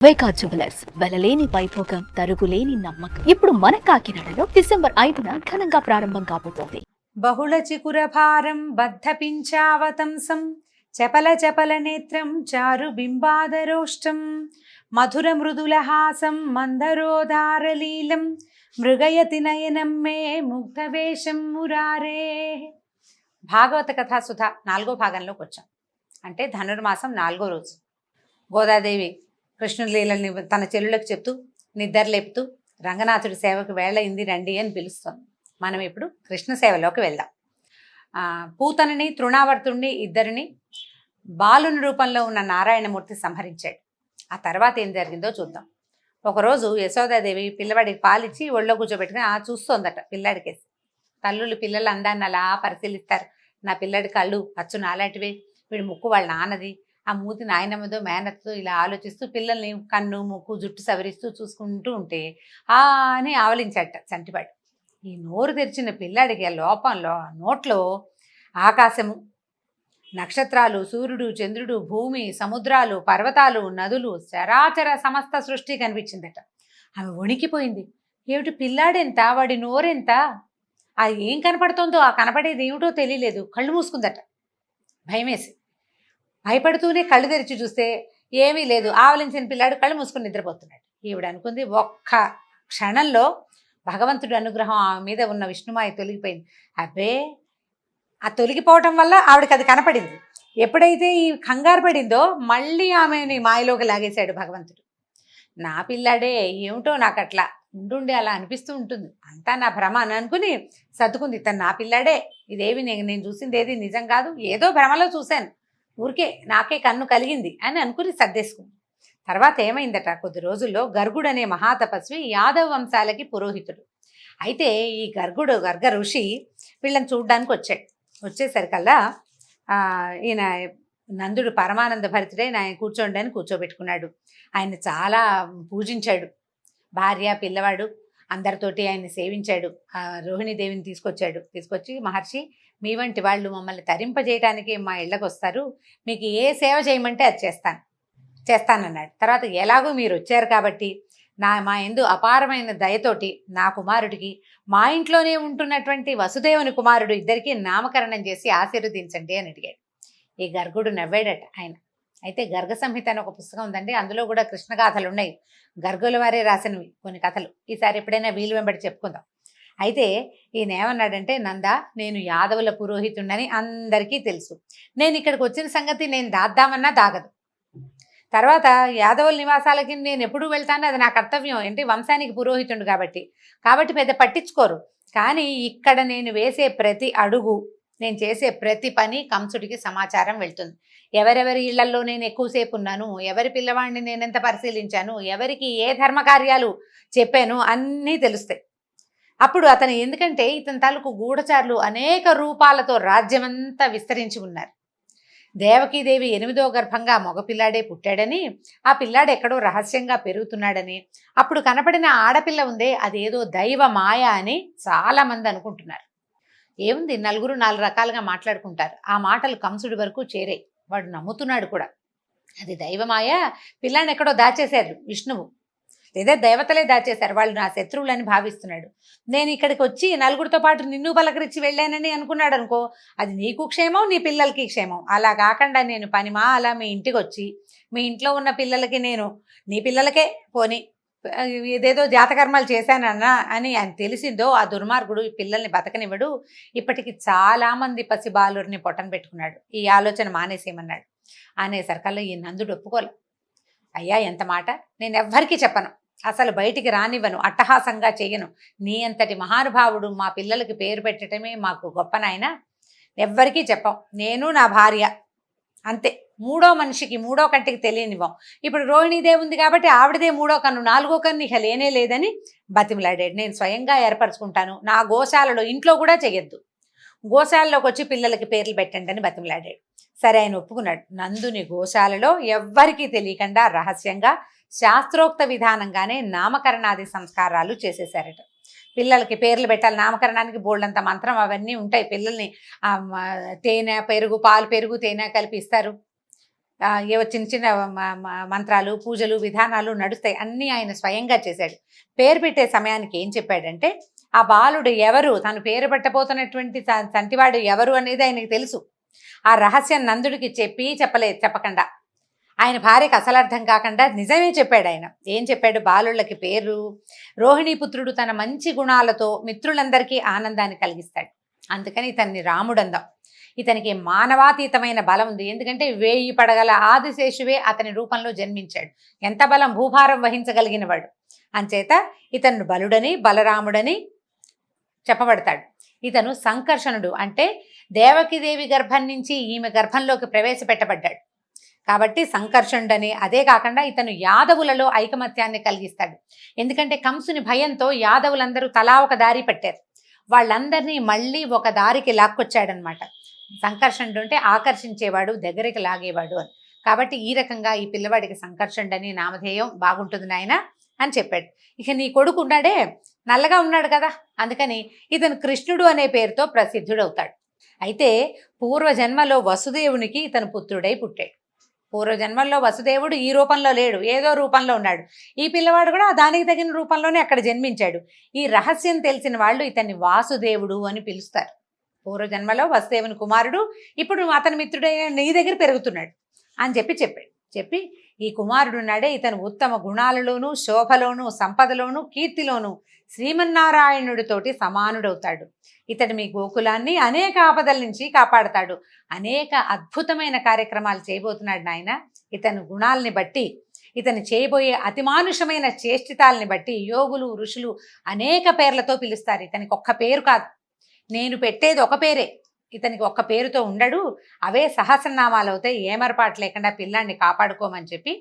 వైకా jewellers వెలలేని Vaibhogam తరుగులేని నమ్మకం. ఇప్పుడు మన కాకినాడలో డిసెంబర్ 5న ఘనంగా ప్రారంభం కాబోతోంది. బహుళ చికురభారం బద్ధ పించావతంసం చపల చపల నేత్రం చారు బింబాదరోష్టం మధుర మృదులహాసం మందరోదారలీలం మృగయతి నయనం మే ముగ్ధవేషం మురారే. భాగవత కథాసుధ 4వ భాగంలోకి వచ్చాం. అంటే ధనుర్మాసం 4వ రోజు గోదాదేవి కృష్ణుడి లీలని తన చెల్లులకు చెప్తూ నిద్ర లేపుతూ రంగనాథుడి సేవకు వేళయింది రండి అని పిలుస్తోంది. మనం ఇప్పుడు కృష్ణ సేవలోకి వెళ్దాం. పూతనని తృణావర్తుణ్ణి ఇద్దరిని బాలుని రూపంలో ఉన్న నారాయణమూర్తి సంహరించాడు. ఆ తర్వాత ఏం జరిగిందో చూద్దాం. ఒకరోజు యశోదాదేవి పిల్లవాడికి పాలిచ్చి ఒళ్ళో కూర్చోబెట్టుకుని చూస్తోందట పిల్లాడికేసి. తల్లులు పిల్లల అందాన్ని అలా పరిశీలిస్తారు. నా పిల్లడి కళ్ళు అచ్చు నాలాంటివే, వీడి ముక్కు వాళ్ళ నాన్నది, ఆ మూతి నాయనమ్మదో మేనత్తో ఇలా ఆలోచిస్తూ పిల్లల్ని కన్ను ముక్కు జుట్టు సవరిస్తూ చూసుకుంటూ ఉంటే అని ఆవలించట చంటివాడు. ఈ నోరు తెరిచిన పిల్లాడికి ఆ లోపంలో నోట్లో ఆకాశము, నక్షత్రాలు, సూర్యుడు, చంద్రుడు, భూమి, సముద్రాలు, పర్వతాలు, నదులు, చరాచర సమస్త సృష్టి కనిపించిందట. ఆమె వణికిపోయింది. ఏమిటి పిల్లాడెంత, వాడి నోరెంత, అది ఏం కనపడుతోందో ఆ కనపడేది ఏమిటో తెలియలేదు. కళ్ళు మూసుకుందట భయమేసి. భయపడుతూనే కళ్ళు తెరిచి చూస్తే ఏమీ లేదు. ఆవలించిన పిల్లాడు కళ్ళు మూసుకుని నిద్రపోతున్నాడు. ఈవిడ అనుకుంది ఒక్క క్షణంలో భగవంతుడి అనుగ్రహం ఆమె మీద ఉన్న విష్ణుమాయ తొలగిపోయింది. అబ్బే, ఆ తొలగిపోవటం వల్ల ఆవిడకి అది కనపడింది. ఎప్పుడైతే ఈ కంగారు పడిందో మళ్ళీ ఆమెని మాయలోకి లాగేశాడు భగవంతుడు. నా పిల్లాడే ఏమిటో నాకు అట్లా ఉండుండి అలా అనిపిస్తూ ఉంటుంది, అంతా నా భ్రమ అని అనుకుని సర్దుకుంది. తను నా పిల్లాడే, ఇదేవి నేను చూసింది ఏది నిజం కాదు, ఏదో భ్రమలో చూశాను, ఊరికే నాకే కన్ను కలిగింది అని అనుకుని సర్దేసుకుంది. తర్వాత ఏమైందట, కొద్ది రోజుల్లో గర్గుడు అనే మహాతపస్వి యాదవ వంశాలకి పురోహితుడు. అయితే ఈ గర్గ ఋషి వీళ్ళని చూడ్డానికి వచ్చాడు. వచ్చేసరికల్లా ఈయన నందుడు పరమానంద భరితుడే ఆయన కూర్చోండి అని కూర్చోబెట్టుకున్నాడు. ఆయన చాలా పూజించాడు. భార్య పిల్లవాడు అందరితోటి ఆయన్ని సేవించాడు. రోహిణీదేవిని తీసుకొచ్చి మహర్షి, మీ వంటి వాళ్ళు మమ్మల్ని తరింపజేయడానికి మా ఇళ్ళకు వస్తారు, మీకు ఏ సేవ చేయమంటే అది చేస్తానన్నాడు. తర్వాత ఎలాగో మీరు వచ్చారు కాబట్టి మా యందు అపారమైన దయతోటి నా కుమారుడికి మా ఇంట్లోనే ఉంటున్నటువంటి వసుదేవుని కుమారుడు ఇద్దరికి నామకరణం చేసి ఆశీర్వదించండి అని అడిగాడు. ఈ గర్గుడు నవ్వాడట ఆయన. అయితే గర్గ సంహిత అని ఒక పుస్తకం ఉందండి, అందులో కూడా కృష్ణ గాథలు ఉన్నాయి. గర్గుల వారే రాసినవి కొన్ని కథలు. ఈసారి ఎప్పుడైనా వీలు వెంబడి చెప్పుకుందాం. అయితే ఈయన ఏమన్నాడంటే, నందా, నేను యాదవుల పురోహితుడని అందరికీ తెలుసు. నేను ఇక్కడికి వచ్చిన సంగతి నేను దాద్దామన్నా దాగదు. తర్వాత యాదవుల నివాసాలకి నేను ఎప్పుడు వెళ్తాను, అది నా కర్తవ్యం. ఏంటి, వంశానికి పురోహితుడు కాబట్టి పెద్ద పట్టించుకోరు. కానీ ఇక్కడ నేను వేసే ప్రతి అడుగు, నేను చేసే ప్రతి పని కంసుడికి సమాచారం వెళ్తుంది. ఎవరెవరి ఇళ్లలో నేను ఎక్కువసేపు ఉన్నాను, ఎవరి పిల్లవాడిని నేను ఎంత పరిశీలించాను, ఎవరికి ఏ ధర్మకార్యాలు చెప్పాను అన్నీ తెలుస్తాయి. అప్పుడు అతను, ఎందుకంటే ఇతని తాలూకు గూఢచారులు అనేక రూపాలతో రాజ్యమంతా విస్తరించి ఉన్నారు. దేవకీదేవి 8వ గర్భంగా మగపిల్లాడే పుట్టాడని, ఆ పిల్లాడు ఎక్కడో రహస్యంగా పెరుగుతున్నాడని, అప్పుడు కనపడిన ఆడపిల్ల ఉందే అదేదో దైవ మాయ అని చాలామంది అనుకుంటున్నారు. ఏముంది, నలుగురు 4 రకాలుగా మాట్లాడుకుంటారు. ఆ మాటలు కంసుడి వరకు చేరాయి. వాడు నమ్ముతున్నాడు కూడా. అది దైవమాయ, పిల్లాన్ని ఎక్కడో దాచేశారు విష్ణువు, లేదా దేవతలే దాచేశారు, వాళ్ళు నా శత్రువులని భావిస్తున్నాడు. నేను ఇక్కడికి వచ్చి నలుగురితో పాటు నిన్ను పలకరించి వెళ్ళానని అనుకున్నాడు అనుకో, అది నీకు క్షేమం, నీ పిల్లలకి క్షేమం. అలా కాకుండా నేను పనిమా అలా మీ ఇంటికి వచ్చి మీ ఇంట్లో ఉన్న పిల్లలకి, నేను నీ పిల్లలకే పోని ఏదేదో జాతకర్మాలు చేశానన్నా అని ఆయన తెలిసిందో ఆ దుర్మార్గుడు ఈ పిల్లల్ని బతకనివ్వడు. ఇప్పటికి చాలామంది పసిబాలురిని పొట్టన పెట్టుకున్నాడు. ఈ ఆలోచన మానేసేయమన్నాడు. అనేసరికల్లా ఈ నందుడు ఒప్పుకోలే. అయ్యా, ఎంత మాట, నేను ఎవ్వరికీ చెప్పను, అసలు బయటికి రానివ్వను, అట్టహాసంగా చెయ్యను. నీ అంతటి మహానుభావుడు మా పిల్లలకి పేరు పెట్టడమే మాకు గొప్ప నాయన, ఎవ్వరికీ చెప్పం, నేను నా భార్య అంతే. మూడో మనిషికి, మూడో కంటికి తెలియనివ్వం. ఇప్పుడు రోహిణీదేవి ఉంది కాబట్టి ఆవిడదే 3వ కన్ను, 4వ కన్ను ఇక లేనే లేదని బతిమలాడాడు. నేను స్వయంగా ఏర్పరచుకుంటాను, నా గోశాలలో, ఇంట్లో కూడా చెయ్యొద్దు, గోశాలలోకి వచ్చి పిల్లలకి పేర్లు పెట్టండి అని బతిమలాడాడు. సరే, ఆయన ఒప్పుకున్నాడు. నందుని గోశాలలో ఎవ్వరికీ తెలియకుండా రహస్యంగా శాస్త్రోక్త విధానంగానే నామకరణాది సంస్కారాలు చేసేశారట. పిల్లలకి పేర్లు పెట్టాలి, నామకరణానికి బోల్డంత మంత్రం అవన్నీ ఉంటాయి. పిల్లల్ని తేనె పెరుగు, పాలు పెరుగు తేనె కలిపి ఇస్తారు. ఏవో చిన్న చిన్న మంత్రాలు, పూజలు, విధానాలు నడుస్తాయి. అన్నీ ఆయన స్వయంగా చేశాడు. పేరు పెట్టే సమయానికి ఏం చెప్పాడంటే, ఆ బాలుడు ఎవరు, తను పేరు పెట్టబోతున్నటువంటి చంటివాడు ఎవరు అనేది ఆయనకి తెలుసు. ఆ రహస్యం నందుడికి చెప్పకుండా ఆయన భార్యకు అసలు అర్థం కాకుండా నిజమే చెప్పాడు. ఆయన ఏం చెప్పాడు, బాలుళ్ళకి పేరు, రోహిణీపుత్రుడు తన మంచి గుణాలతో మిత్రులందరికీ ఆనందాన్ని కలిగిస్తాడు, అందుకని ఇతన్ని రాముడు అందాం. ఇతనికి మానవాతీతమైన బలం ఉంది, ఎందుకంటే 1000 పడగల ఆదిశేషువే అతని రూపంలో జన్మించాడు. ఎంత బలం, భూభారం వహించగలిగిన వాడు. అంచేత ఇతను బలుడని, బలరాముడని చెప్పబడతాడు. ఇతను సంకర్షణుడు, అంటే దేవకీదేవి గర్భం నుంచి ఈమె గర్భంలోకి ప్రవేశపెట్టబడ్డాడు కాబట్టి సంకర్షణుడని. అదే కాకుండా ఇతను యాదవులలో ఐకమత్యాన్ని కలిగిస్తాడు. ఎందుకంటే కంసుని భయంతో యాదవులందరూ తలా ఒక దారి పట్టారు, వాళ్ళందరినీ మళ్ళీ ఒక దారికి లాక్కొచ్చాడనమాట. సంకర్షణుడు అంటే ఆకర్షించేవాడు, దగ్గరికి లాగేవాడు అని. కాబట్టి ఈ రకంగా ఈ పిల్లవాడికి సంకర్షణుడని నామధేయం బాగుంటుంది నాయన అని చెప్పాడు. ఇక నీ కొడుకు ఉన్నాడే, నల్లగా ఉన్నాడు కదా, అందుకని ఇతను కృష్ణుడు అనే పేరుతో ప్రసిద్ధుడవుతాడు. అయితే పూర్వజన్మలో వసుదేవునికి ఇతను పుత్రుడై పుట్టాడు. పూర్వజన్మల్లో వసుదేవుడు ఈ రూపంలో లేడు, ఏదో రూపంలో ఉన్నాడు. ఈ పిల్లవాడు కూడా దానికి తగిన రూపంలోనే అక్కడ జన్మించాడు. ఈ రహస్యం తెలిసిన వాళ్ళు ఇతన్ని వాసుదేవుడు అని పిలుస్తారు. పూర్వజన్మలో వసుదేవుని కుమారుడు, ఇప్పుడు అతని మిత్రుడైన నీ దగ్గర పెరుగుతున్నాడు అని చెప్పి ఈ కుమారుడు ఉన్నాడే, ఇతను ఉత్తమ గుణాలలోనూ, శోభలోనూ, సంపదలోనూ, కీర్తిలోనూ శ్రీమన్నారాయణుడితోటి సమానుడవుతాడు. ఇతడు మీ గోకులాన్ని అనేక ఆపదల నుంచి కాపాడతాడు, అనేక అద్భుతమైన కార్యక్రమాలు చేయబోతున్నాడు నాయన. ఇతని గుణాలని బట్టి, ఇతను చేయబోయే అతిమానుషమైన చేష్టితాలని బట్టి యోగులు, ఋషులు అనేక పేర్లతో పిలుస్తారు. ఇతనికి ఒక్క పేరు కాదు, నేను పెట్టేది ఒక పేరే, ఇతనికి ఒక్క పేరుతో ఉండడు, అవే సహస్రనామాలు అవుతాయి. ఏమరపాటు లేకుండా పిల్లాన్ని కాపాడుకోమని చెప్పి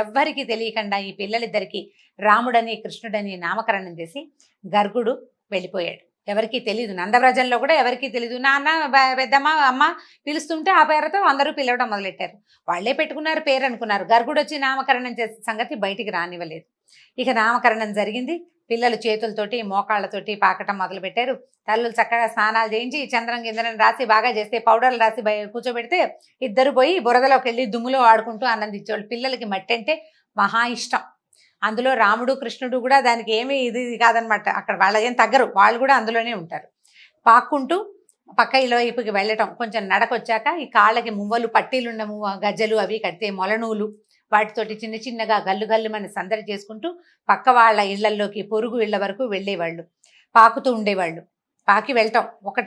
ఎవ్వరికి తెలియకుండా ఈ పిల్లలిద్దరికీ రాముడని, కృష్ణుడని నామకరణం చేసి గర్గుడు వెళ్ళిపోయాడు. ఎవరికీ తెలీదు, నందవ్రజంలో కూడా ఎవరికీ తెలీదు. నాన్న, పెద్దమ్మ, అమ్మ పిలుస్తుంటే ఆ పేరుతో అందరూ పిలవడం మొదలెట్టారు. వాళ్ళే పెట్టుకున్నారు పేరు అనుకున్నారు. గర్గుడు వచ్చి నామకరణం చేసే సంగతి బయటికి రానివ్వలేదు. ఇక నామకరణం జరిగింది. పిల్లలు చేతులతోటి, మోకాళ్ళతోటి పాకటం మొదలుపెట్టారు. తల్లులు చక్కగా స్నానాలు చేయించి చంద్రం గిందరం రాసి బాగా చేస్తే, పౌడర్లు రాసి కూర్చోబెడితే ఇద్దరు పోయి బురదలోకి వెళ్ళి దుమ్ములో ఆడుకుంటూ ఆనందించేవాళ్ళు. పిల్లలకి మట్టి అంటే మహా ఇష్టం. అందులో రాముడు, కృష్ణుడు కూడా దానికి ఏమీ ఇది కాదనమాట. అక్కడ వాళ్ళ ఏం తగ్గరు, వాళ్ళు కూడా అందులోనే ఉంటారు. పాక్కుంటూ పక్క ఇళ్ళ వైపుకి వెళ్ళటం. కొంచెం నడకొచ్చాక ఈ కాళ్ళకి మువ్వలు, పట్టీలున్న గజ్జలు అవి కడితే మొలనూలు, వాటితోటి చిన్న చిన్నగా గల్లు గల్లుమని సందడి చేసుకుంటూ పక్క వాళ్ళ ఇళ్లల్లోకి, పొరుగు ఇళ్ల వరకు వెళ్ళేవాళ్ళు. పాకుతూ ఉండేవాళ్ళు. పాకి వెళ్ళటం, ఒక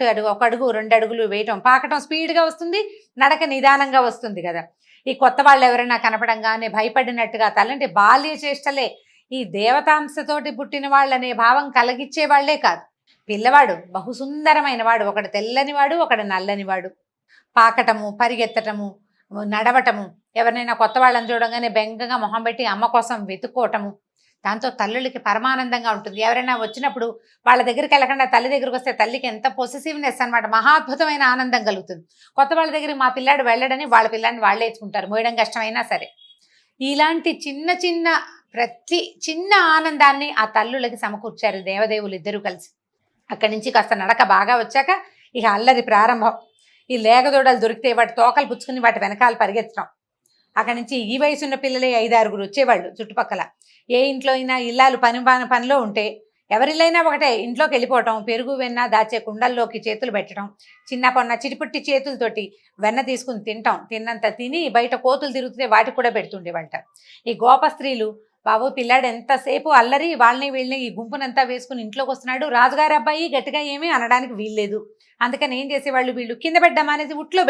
అడుగు 2 అడుగులు వేయటం. పాకటం స్పీడ్గా వస్తుంది, నడక నిదానంగా వస్తుంది కదా. ఈ కొత్త వాళ్ళు ఎవరైనా కనపడంగానే భయపడినట్టుగా తలంటే బాల్య చేష్టలే. ఈ దేవతాంశతోటి పుట్టిన వాళ్ళనే భావం కలిగించే వాళ్లే కాదు. పిల్లవాడు బహుసుందరమైన వాడు, ఒకడు తెల్లనివాడు, ఒకడు నల్లనివాడు. పాకటము, పరిగెత్తటము, నడవటము, ఎవరినైనా కొత్త వాళ్ళని చూడగానే బెంగగా మొహం పెట్టి అమ్మ కోసం వెతుక్కోవటము. దాంతో తల్లులకి పరమానందంగా ఉంటుంది. ఎవరైనా వచ్చినప్పుడు వాళ్ళ దగ్గరికి వెళ్ళకుండా తల్లి దగ్గరికి వస్తే తల్లికి ఎంత పొసెసివ్నెస్ అనమాట, మహాద్భుతమైన ఆనందం కలుగుతుంది. కొత్త వాళ్ళ దగ్గరికి మా పిల్లాడు వెళ్ళడని వాళ్ళ పిల్లాడిని వాళ్ళే ఎత్తుకుంటారు, మోయడం కష్టమైనా సరే. ఇలాంటి ప్రతి చిన్న ఆనందాన్ని ఆ తల్లులకి సమకూర్చారు దేవదేవులు ఇద్దరూ కలిసి. అక్కడి నుంచి కాస్త నడక బాగా వచ్చాక ఇక అల్లరి ప్రారంభం. ఈ లేగదూడలు దొరికితే వాటి తోకలు పుచ్చుకుని వాటి వెనకాల పరిగెత్తడం. అక్కడి నుంచి ఈ వయసున్న పిల్లలే 5-6 వచ్చేవాళ్ళు చుట్టుపక్కల. ఏ ఇంట్లో అయినా ఇల్లాలు పనిలో ఉంటే ఎవరిల్లైనా ఒకటే, ఇంట్లోకి వెళ్ళిపోవటం, పెరుగు వెన్న దాచే కుండల్లోకి చేతులు పెట్టడం, చిన్న పొన్న చిటిపుట్టి చేతులతోటి వెన్న తీసుకుని తినటం. తిన్నంత తిని బయట కోతులు తిరుగుతుంటే వాటికి కూడా పెడుతుండేవంట. ఈ గోప స్త్రీలు, బాబు పిల్లాడు ఎంతసేపు అల్లరి, వాళ్ళని వీళ్ళని ఈ గుంపునంతా వేసుకుని ఇంట్లోకి వస్తున్నాడు, రాజుగారి అబ్బాయి గట్టిగా ఏమీ అనడానికి వీల్లేదు. అందుకని ఏం చేసేవాళ్ళు, వీళ్ళు కింద పెట్టడం అనేది ఉట్లో